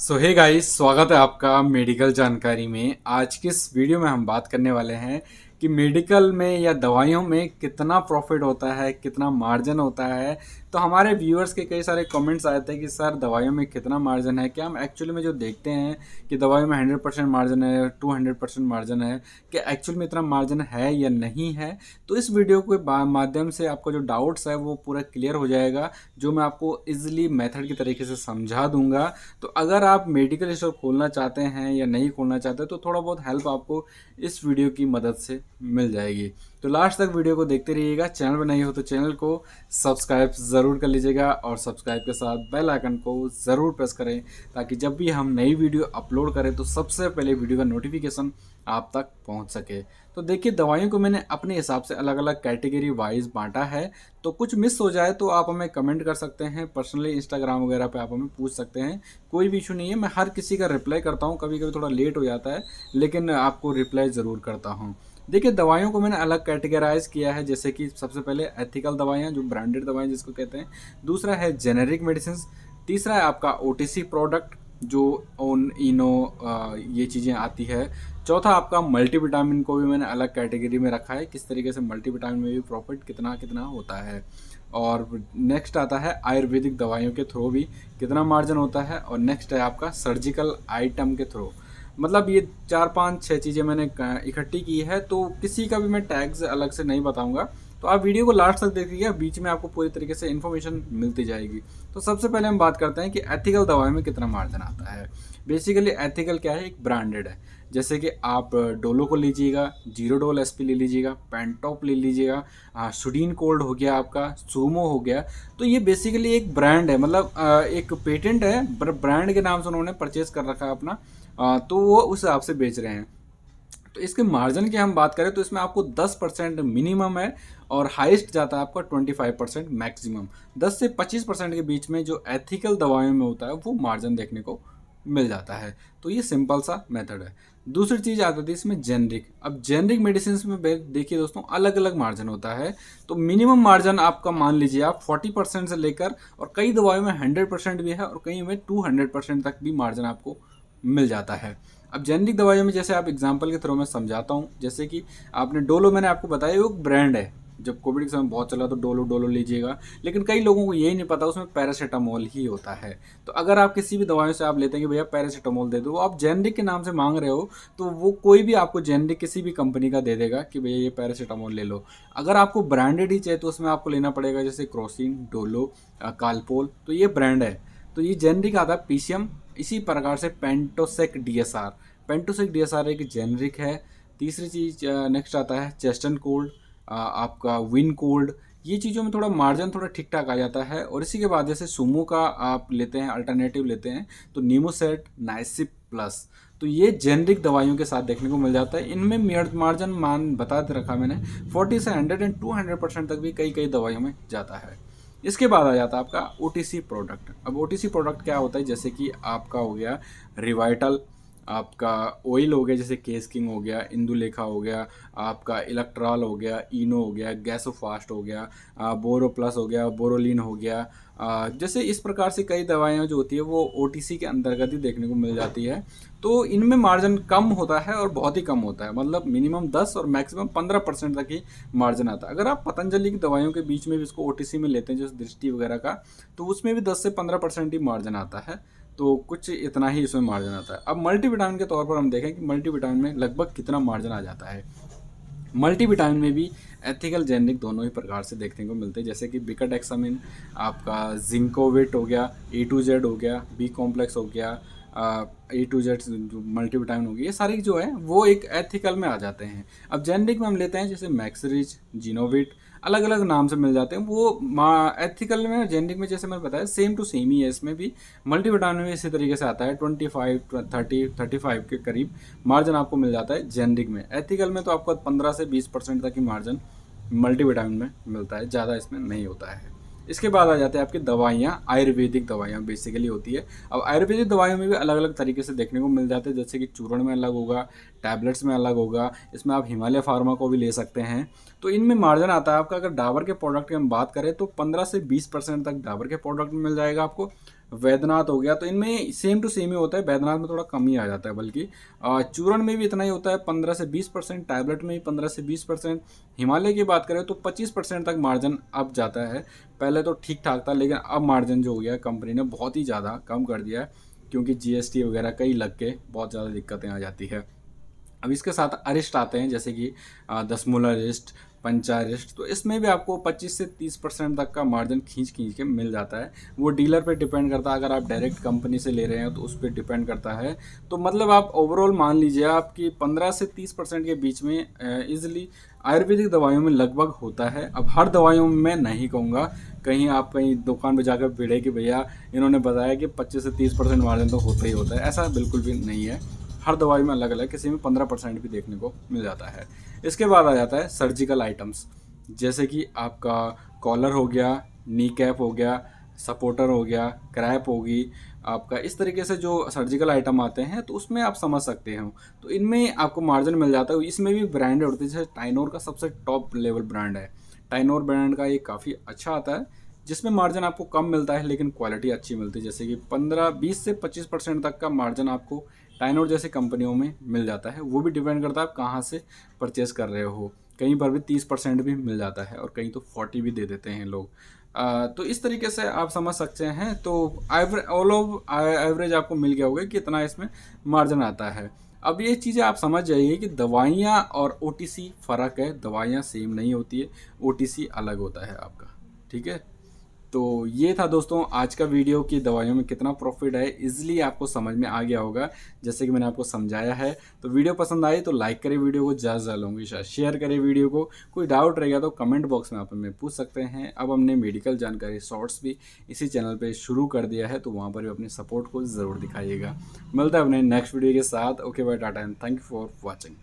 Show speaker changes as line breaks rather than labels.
सो hey guys, स्वागत है आपका मेडिकल जानकारी में। आज की इस वीडियो में हम बात करने वाले हैं कि मेडिकल में या दवाइयों में कितना प्रॉफिट होता है, कितना मार्जिन होता है। तो हमारे व्यूअर्स के कई सारे कमेंट्स आए थे कि सर दवाइयों में कितना मार्जिन है। क्या हम एक्चुअली में जो देखते हैं कि दवाइयों में 100% मार्जिन है, 200% मार्जिन है, कि एक्चुअल में इतना मार्जिन है या नहीं है। तो इस वीडियो के माध्यम से आपको जो डाउट्स है वो पूरा क्लियर हो जाएगा, जो मैं आपको इजीली मेथड की तरीके से समझा दूंगा। तो अगर आप मेडिकल स्टोर खोलना चाहते हैं या नहीं खोलना चाहते तो थोड़ा बहुत हेल्प आपको इस वीडियो की मदद से मिल जाएगी। तो लास्ट तक वीडियो को देखते रहिएगा। चैनल पर नहीं हो तो चैनल को सब्सक्राइब ज़रूर कर लीजिएगा और सब्सक्राइब के साथ बेल आइकन को ज़रूर प्रेस करें, ताकि जब भी हम नई वीडियो अपलोड करें तो सबसे पहले वीडियो का नोटिफिकेशन आप तक पहुंच सके। तो देखिए, दवाइयों को मैंने अपने हिसाब से अलग अलग कैटेगरी वाइज बांटा है। तो कुछ मिस हो जाए तो आप हमें कमेंट कर सकते हैं, पर्सनली इंस्टाग्राम वगैरह पे आप हमें पूछ सकते हैं। कोई भी इशू नहीं है, मैं हर किसी का रिप्लाई करता हूँ। कभी कभी थोड़ा लेट हो जाता है लेकिन आपको रिप्लाई ज़रूर करता हूँ। देखिए, दवाइयों को मैंने अलग कैटेगराइज किया है, जैसे कि सबसे पहले एथिकल दवाइयाँ, जो ब्रांडेड दवाएं जिसको कहते हैं। दूसरा है जेनेरिक मेडिसिन। तीसरा है आपका ओटीसी प्रोडक्ट, जो ओन इनो ये चीज़ें आती है। चौथा आपका मल्टीविटामिन को भी मैंने अलग कैटेगरी में रखा है, किस तरीके से मल्टीविटामिन में भी प्रॉफिट कितना कितना होता है। और नेक्स्ट आता है आयुर्वेदिक दवाइयों के थ्रू भी कितना मार्जिन होता है। और नेक्स्ट है आपका सर्जिकल आइटम के थ्रू। मतलब ये 4 5 6 चीज़ें मैंने इकट्ठी की है, तो किसी का भी मैं टैग्स अलग से नहीं बताऊंगा। तो आप वीडियो को लास्ट तक देखिएगा, बीच में आपको पूरी तरीके से इन्फॉर्मेशन मिलती जाएगी। तो सबसे पहले हम बात करते हैं कि एथिकल दवाई में कितना मार्जिन आता है। बेसिकली एथिकल क्या है, एक ब्रांडेड है। जैसे कि आप डोलो को लीजिएगा, जीरो डोल एसपी ले लीजिएगा, पेंटॉप ले लीजिएगा, सुडीन कोल्ड हो गया, आपका सूमो हो गया। तो ये बेसिकली एक ब्रांड है, मतलब एक पेटेंट है, ब्रांड के नाम से उन्होंने परचेज कर रखा है अपना। तो वो उस हिसाब से बेच रहे हैं। तो इसके मार्जिन की हम बात करें तो इसमें आपको 10% मिनिमम है और हाईएस्ट जाता है आपका 25% मैक्सिमम। 10 से 25% के बीच में जो एथिकल दवाइयों में होता है वो मार्जिन देखने को मिल जाता है। तो ये सिंपल सा मेथड है। दूसरी चीज़ आ जाती है इसमें जेनरिक। अब जेनरिक मेडिसिन में देखिए दोस्तों, अलग अलग मार्जिन होता है। तो मिनिमम मार्जिन आपका मान लीजिए आप 40% से लेकर, और कई दवाइयों में 100% भी है और कई में 200% तक भी मार्जिन आपको मिल जाता है। अब जेनरिक दवाइयों में जैसे आप एग्जांपल के थ्रू मैं समझाता हूँ, जैसे कि आपने डोलो, मैंने आपको बताया वो ब्रांड है। जब कोविड के समय बहुत चला तो डोलो डोलो लीजिएगा, लेकिन कई लोगों को यही नहीं पता उसमें पैरासीटामोल ही होता है। तो अगर आप किसी भी दवाइयों से आप लेते हैं कि भैया पैरासीटामोल दे दो, आप जेनरिक के नाम से मांग रहे हो, तो वो कोई भी आपको जेनरिक किसी भी कंपनी का दे देगा कि भैया ये पैरासीटामोल ले लो। अगर आपको ब्रांडेड ही चाहिए तो उसमें आपको लेना पड़ेगा, जैसे क्रोसिन, डोलो, कालपोल, तो ये ब्रांड है। तो ये जेनरिक आता है पीसीएम। इसी प्रकार से पेंटोसेक डीएसआर, पेंटोसेक डीएसआर एक जेनरिक है। तीसरी चीज़ नेक्स्ट आता है चेस्टन कोल्ड, आपका विन कोल्ड। ये चीज़ों में थोड़ा मार्जिन थोड़ा ठीक ठाक आ जाता है। और इसी के बाद जैसे सुमो का आप लेते हैं, अल्टरनेटिव लेते हैं, तो नीमोसेट, नाइसिप प्लस, तो ये जेनरिक दवाइयों के साथ देखने को मिल जाता है। इनमें मार्जिन मान बता रखा मैंने, 40 से 100 एंड 200% तक भी कई कई दवाइयों में जाता है। इसके बाद आ जाता है आपका ओटीसी प्रोडक्ट। अब ओटीसी प्रोडक्ट क्या होता है, जैसे कि आपका हो गया रिवाइटल, आपका ऑयल हो गया, जैसे केस किंग हो गया, इंदुलेखा हो गया, आपका इलेक्ट्रॉल हो गया, इनो हो गया, गैसोफास्ट हो गया, बोरो प्लस हो गया, बोरोलिन हो गया। जैसे इस प्रकार से कई दवाइयाँ जो होती है वो ओटीसी के अंतर्गत ही देखने को मिल जाती है। तो इनमें मार्जिन कम होता है और बहुत ही कम होता है, मतलब मिनिमम 10 और मैक्सिमम 15% तक ही मार्जिन आता है। अगर आप पतंजलि की दवाइयों के बीच में भी इसको ओटीसी में लेते हैं, जैसे दृष्टि वगैरह का, तो उसमें भी 10 से 15% ही मार्जिन आता है। तो कुछ इतना ही इसमें मार्जिन आता है। अब मल्टीविटामिन के तौर पर हम देखें कि मल्टीविटामिन में लगभग कितना मार्जिन आ जाता है। मल्टीविटामिन में भी एथिकल जेनरिक दोनों ही प्रकार से देखने को मिलते हैं, जैसे कि बिकाडेक्सामिन, आपका जिंकोविट हो गया, A to Z हो गया, बी कॉम्प्लेक्स हो गया, A to Z जो मल्टीविटामिन हो गया, ये सारी जो है वो एक एथिकल में आ जाते हैं। अब जेनरिक में हम लेते हैं जैसे मैक्सरिज, जिनोविट, अलग अलग नाम से मिल जाते हैं। वो एथिकल में, जेनरिक में जैसे मैंने बताया सेम टू सेम ही है। इसमें भी मल्टीविटामिन में इसी तरीके से आता है, 25 30 35 के करीब मार्जिन आपको मिल जाता है जेनरिक में। एथिकल में तो आपको 15 से 20% तक ही मार्जिन मल्टीविटामिन में मिलता है, ज़्यादा इसमें नहीं होता है। इसके बाद आ जाते हैं आपकी दवाइयाँ, आयुर्वेदिक दवाइयाँ बेसिकली होती है। अब आयुर्वेदिक दवाइयों में भी अलग अलग तरीके से देखने को मिल जाते हैं, जैसे कि चूर्ण में अलग होगा, टैबलेट्स में अलग होगा। इसमें आप हिमालय फार्मा को भी ले सकते हैं। तो इनमें मार्जिन आता है आपका, अगर डाबर के प्रोडक्ट की हम बात करें तो 15 से 20% तक डाबर के प्रोडक्ट में मिल जाएगा आपको। वैद्यनाथ हो गया, तो इनमें सेम टू सेम ही होता है। वैद्यनाथ में थोड़ा कम ही आ जाता है, बल्कि चूर्ण में भी इतना ही होता है 15 से 20%, टैबलेट में भी 15 से 20%। हिमालय की बात करें तो 25% तक मार्जिन अब जाता है। पहले तो ठीक ठाक था, लेकिन अब मार्जिन जो हो गया कंपनी ने बहुत ही ज़्यादा कम कर दिया है, क्योंकि जीएसटी वगैरह कई लग के बहुत ज़्यादा दिक्कतें आ जाती है। अब इसके साथ अरिस्ट आते हैं, जैसे कि दशमूल अरिस्ट, पंचा अरिस्ट, तो इसमें भी आपको 25 से 30% तक का मार्जिन खींच खींच के मिल जाता है। वो डीलर पे डिपेंड करता है, अगर आप डायरेक्ट कंपनी से ले रहे हैं तो उस पर डिपेंड करता है। तो मतलब आप ओवरऑल मान लीजिए आपकी 15 से 30% के बीच में ईजिली आयुर्वेदिक दवाइयों में लगभग होता है। अब हर दवाइयों में मैं नहीं कहूँगा, कहीं आप कहीं दुकान पर जाकर भिड़े कि भैया इन्होंने बताया कि 25 से 30% मार्जिन तो होता ही होता है, ऐसा बिल्कुल भी नहीं है। हर दवाई में अलग अलग, किसी में 15% भी देखने को मिल जाता है। इसके बाद आ जाता है सर्जिकल आइटम्स, जैसे कि आपका कॉलर हो गया, नी कैप हो गया, सपोर्टर हो गया, क्रैप होगी आपका। इस तरीके से जो सर्जिकल आइटम आते हैं तो उसमें आप समझ सकते हो, तो इनमें आपको मार्जिन मिल जाता है। इसमें भी ब्रांडेड होती है, जैसे टाइनोर का सबसे टॉप लेवल ब्रांड है। टाइनोर ब्रांड का ये काफ़ी अच्छा आता है, जिसमें मार्जिन आपको कम मिलता है लेकिन क्वालिटी अच्छी मिलती है। जैसे कि 15 20 से 25% तक का मार्जिन आपको टाइनोर जैसी कंपनियों में मिल जाता है। वो भी डिपेंड करता है आप कहाँ से परचेस कर रहे हो। कहीं पर भी 30% भी मिल जाता है, और कहीं तो 40 भी दे देते हैं लोग। तो इस तरीके से आप समझ सकते हैं। तो ऑल ओवर एवरेज आपको मिल गया होगा कि कितना इसमें मार्जिन आता है। अब ये चीज़ें आप समझ जाइए कि दवाइयाँ और ओटीसी फ़र्क है, दवाइयाँ सेम नहीं होती है, ओटीसी अलग होता है आपका। ठीक है, तो ये था दोस्तों आज का वीडियो कि दवाइयों में कितना प्रॉफिट है। इजीली आपको समझ में आ गया होगा जैसे कि मैंने आपको समझाया है। तो वीडियो पसंद आई तो लाइक करें, वीडियो को ज़्यादा से ज़्यादा लोगों के साथ शेयर करें वीडियो को। कोई डाउट रहेगा तो कमेंट बॉक्स में आप हमें पूछ सकते हैं। अब हमने मेडिकल जानकारी शॉर्ट्स भी इसी चैनल पर शुरू कर दिया है, तो वहाँ पर भी अपने सपोर्ट को ज़रूर दिखाइएगा। मिलता है अपने नेक्स्ट वीडियो के साथ। Okay bye, tata and thank you for watching.